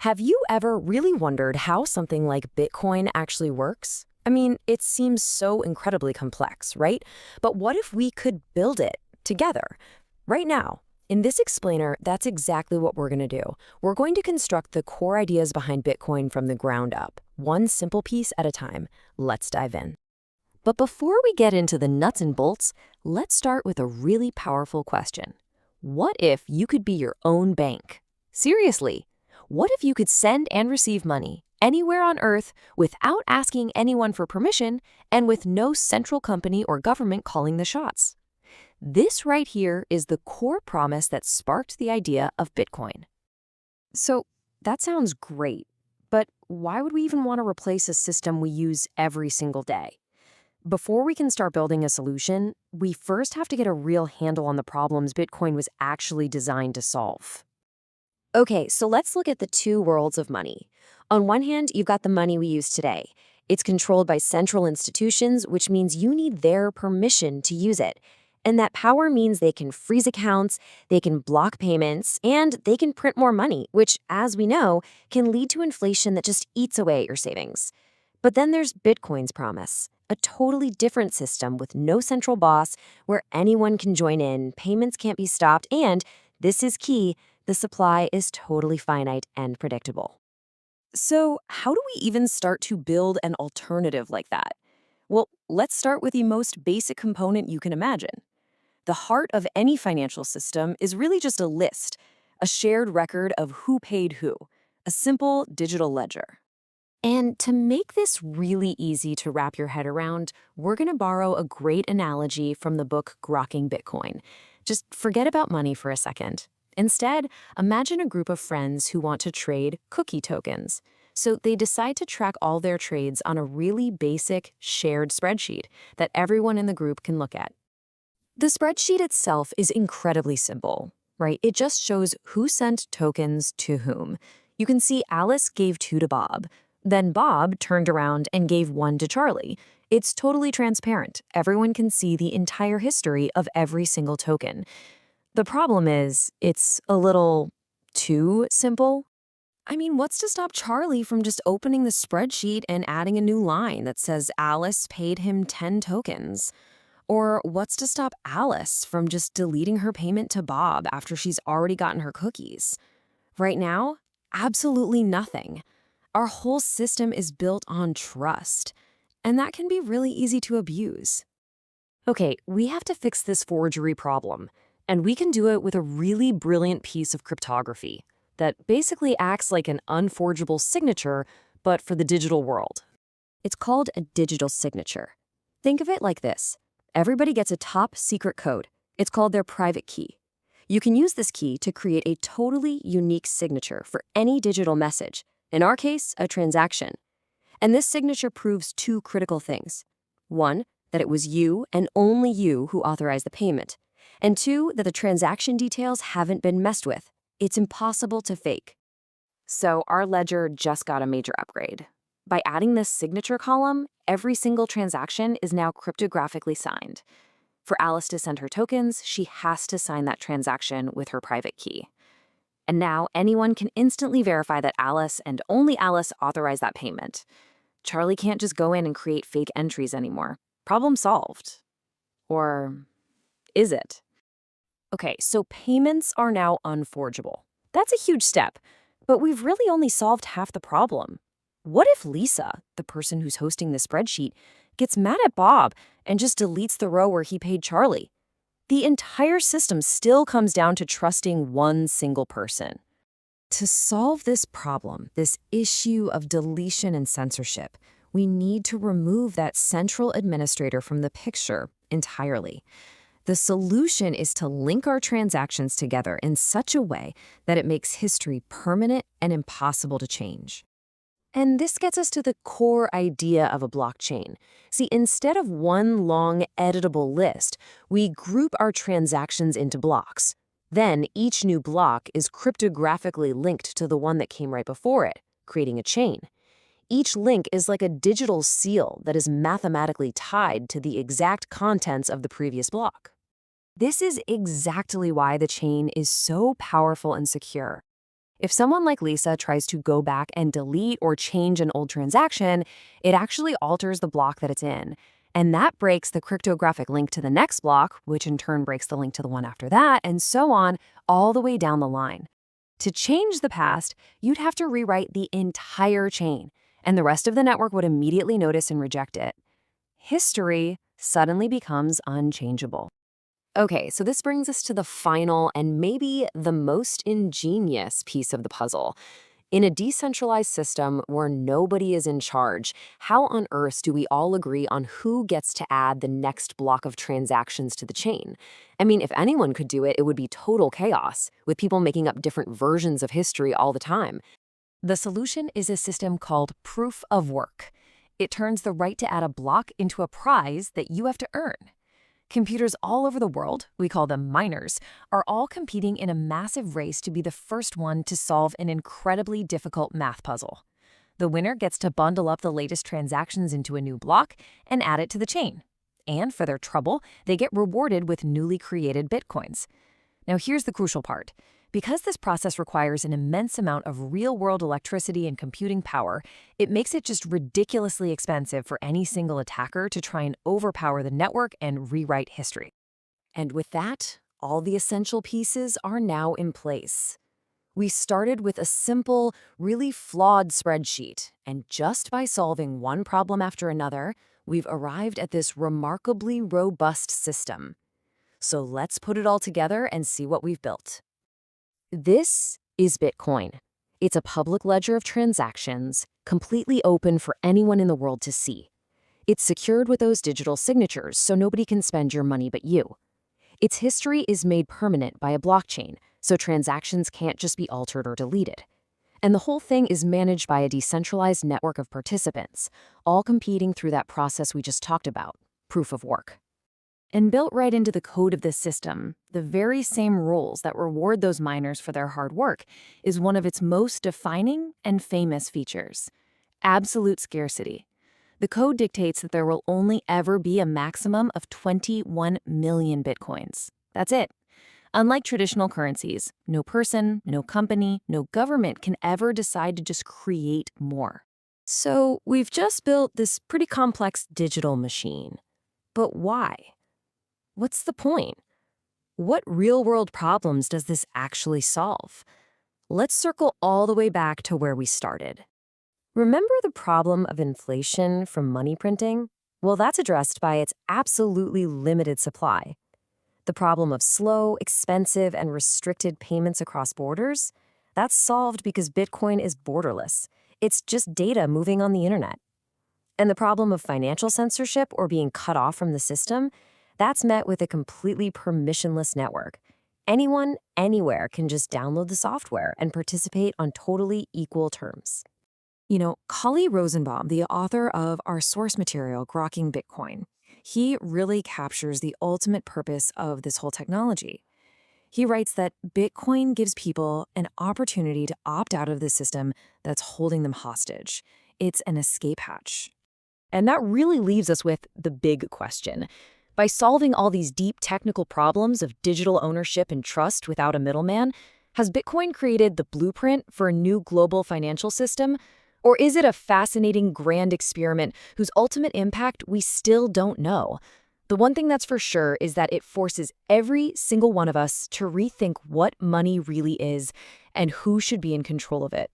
Have you ever really wondered how something like Bitcoin actually works? I mean, it seems so incredibly complex, right? But what if we could build it together? Right now, in this explainer, that's exactly what we're going to do. We're going to construct the core ideas behind Bitcoin from the ground up, one simple piece at a time. Let's dive in. But before we get into the nuts and bolts, let's start with a really powerful question. What if you could be your own bank? Seriously, what if you could send and receive money anywhere on Earth without asking anyone for permission and with no central company or government calling the shots? This right here is the core promise that sparked the idea of Bitcoin. So that sounds great, but why would we even want to replace a system we use every single day? Before we can start building a solution, we first have to get a real handle on the problems Bitcoin was actually designed to solve. Okay, so let's look at the two worlds of money. On one hand, you've got the money we use today. It's controlled by central institutions, which means you need their permission to use it. And that power means they can freeze accounts, they can block payments, and they can print more money, which, as we know, can lead to inflation that just eats away at your savings. But then there's Bitcoin's promise, a totally different system with no central boss, where anyone can join in, payments can't be stopped, and, this is key, the supply is totally finite and predictable. So, how do we even start to build an alternative like that? Well, let's start with the most basic component you can imagine. The heart of any financial system is really just a list, a shared record of who paid who, a simple digital ledger. And to make this really easy to wrap your head around, we're going to borrow a great analogy from the book Grokking Bitcoin. Just forget about money for a second. Instead, imagine a group of friends who want to trade cookie tokens. So they decide to track all their trades on a really basic, shared spreadsheet that everyone in the group can look at. The spreadsheet itself is incredibly simple, right? It just shows who sent tokens to whom. You can see Alice gave 2 to Bob. Then Bob turned around and gave 1 to Charlie. It's totally transparent. Everyone can see the entire history of every single token. The problem is, it's a little too simple. I mean, what's to stop Charlie from just opening the spreadsheet and adding a new line that says Alice paid him 10 tokens? Or what's to stop Alice from just deleting her payment to Bob after she's already gotten her cookies? Right now, absolutely nothing. Our whole system is built on trust, and that can be really easy to abuse. Okay, we have to fix this forgery problem. And we can do it with a really brilliant piece of cryptography that basically acts like an unforgeable signature, but for the digital world. It's called a digital signature. Think of it like this. Everybody gets a top secret code. It's called their private key. You can use this key to create a totally unique signature for any digital message, in our case, a transaction. And this signature proves 2 critical things. 1, that it was you and only you who authorized the payment. And 2, that the transaction details haven't been messed with. It's impossible to fake. So our ledger just got a major upgrade. By adding this signature column, every single transaction is now cryptographically signed. For Alice to send her tokens, she has to sign that transaction with her private key. And now anyone can instantly verify that Alice and only Alice authorized that payment. Charlie can't just go in and create fake entries anymore. Problem solved. Or is it? Okay, so payments are now unforgeable. That's a huge step, but we've really only solved half the problem. What if Lisa, the person who's hosting the spreadsheet, gets mad at Bob and just deletes the row where he paid Charlie? The entire system still comes down to trusting one single person. To solve this problem, this issue of deletion and censorship, we need to remove that central administrator from the picture entirely. The solution is to link our transactions together in such a way that it makes history permanent and impossible to change. And this gets us to the core idea of a blockchain. See, instead of one long editable list, we group our transactions into blocks. Then each new block is cryptographically linked to the one that came right before it, creating a chain. Each link is like a digital seal that is mathematically tied to the exact contents of the previous block. This is exactly why the chain is so powerful and secure. If someone like Lisa tries to go back and delete or change an old transaction, it actually alters the block that it's in. And that breaks the cryptographic link to the next block, which in turn breaks the link to the one after that, and so on, all the way down the line. To change the past, you'd have to rewrite the entire chain, and the rest of the network would immediately notice and reject it. History suddenly becomes unchangeable. Okay, so this brings us to the final and maybe the most ingenious piece of the puzzle. In a decentralized system where nobody is in charge, how on earth do we all agree on who gets to add the next block of transactions to the chain? I mean, if anyone could do it, it would be total chaos, with people making up different versions of history all the time. The solution is a system called proof of work. It turns the right to add a block into a prize that you have to earn. Computers all over the world, we call them miners, are all competing in a massive race to be the first one to solve an incredibly difficult math puzzle. The winner gets to bundle up the latest transactions into a new block and add it to the chain. And for their trouble, they get rewarded with newly created bitcoins. Now here's the crucial part. Because this process requires an immense amount of real-world electricity and computing power, it makes it just ridiculously expensive for any single attacker to try and overpower the network and rewrite history. And with that, all the essential pieces are now in place. We started with a simple, really flawed spreadsheet, and just by solving one problem after another, we've arrived at this remarkably robust system. So let's put it all together and see what we've built. This is Bitcoin. It's a public ledger of transactions, completely open for anyone in the world to see. It's secured with those digital signatures, so nobody can spend your money but you. Its history is made permanent by a blockchain, so transactions can't just be altered or deleted. And the whole thing is managed by a decentralized network of participants, all competing through that process we just talked about, proof of work. And built right into the code of this system, the very same rules that reward those miners for their hard work is one of its most defining and famous features: absolute scarcity. The code dictates that there will only ever be a maximum of 21 million bitcoins. That's it. Unlike traditional currencies, no person, no company, no government can ever decide to just create more. So we've just built this pretty complex digital machine. But why? What's the point? What real-world problems does this actually solve? Let's circle all the way back to where we started. Remember the problem of inflation from money printing? Well, that's addressed by its absolutely limited supply. The problem of slow, expensive, and restricted payments across borders? That's solved because Bitcoin is borderless. It's just data moving on the internet. And the problem of financial censorship or being cut off from the system? That's met with a completely permissionless network. Anyone, anywhere can just download the software and participate on totally equal terms. You know, Kali Rosenbaum, the author of our source material, Grokking Bitcoin, he really captures the ultimate purpose of this whole technology. He writes that Bitcoin gives people an opportunity to opt out of the system that's holding them hostage. It's an escape hatch. And that really leaves us with the big question. By solving all these deep technical problems of digital ownership and trust without a middleman, has Bitcoin created the blueprint for a new global financial system? Or is it a fascinating grand experiment whose ultimate impact we still don't know? The one thing that's for sure is that it forces every single one of us to rethink what money really is and who should be in control of it.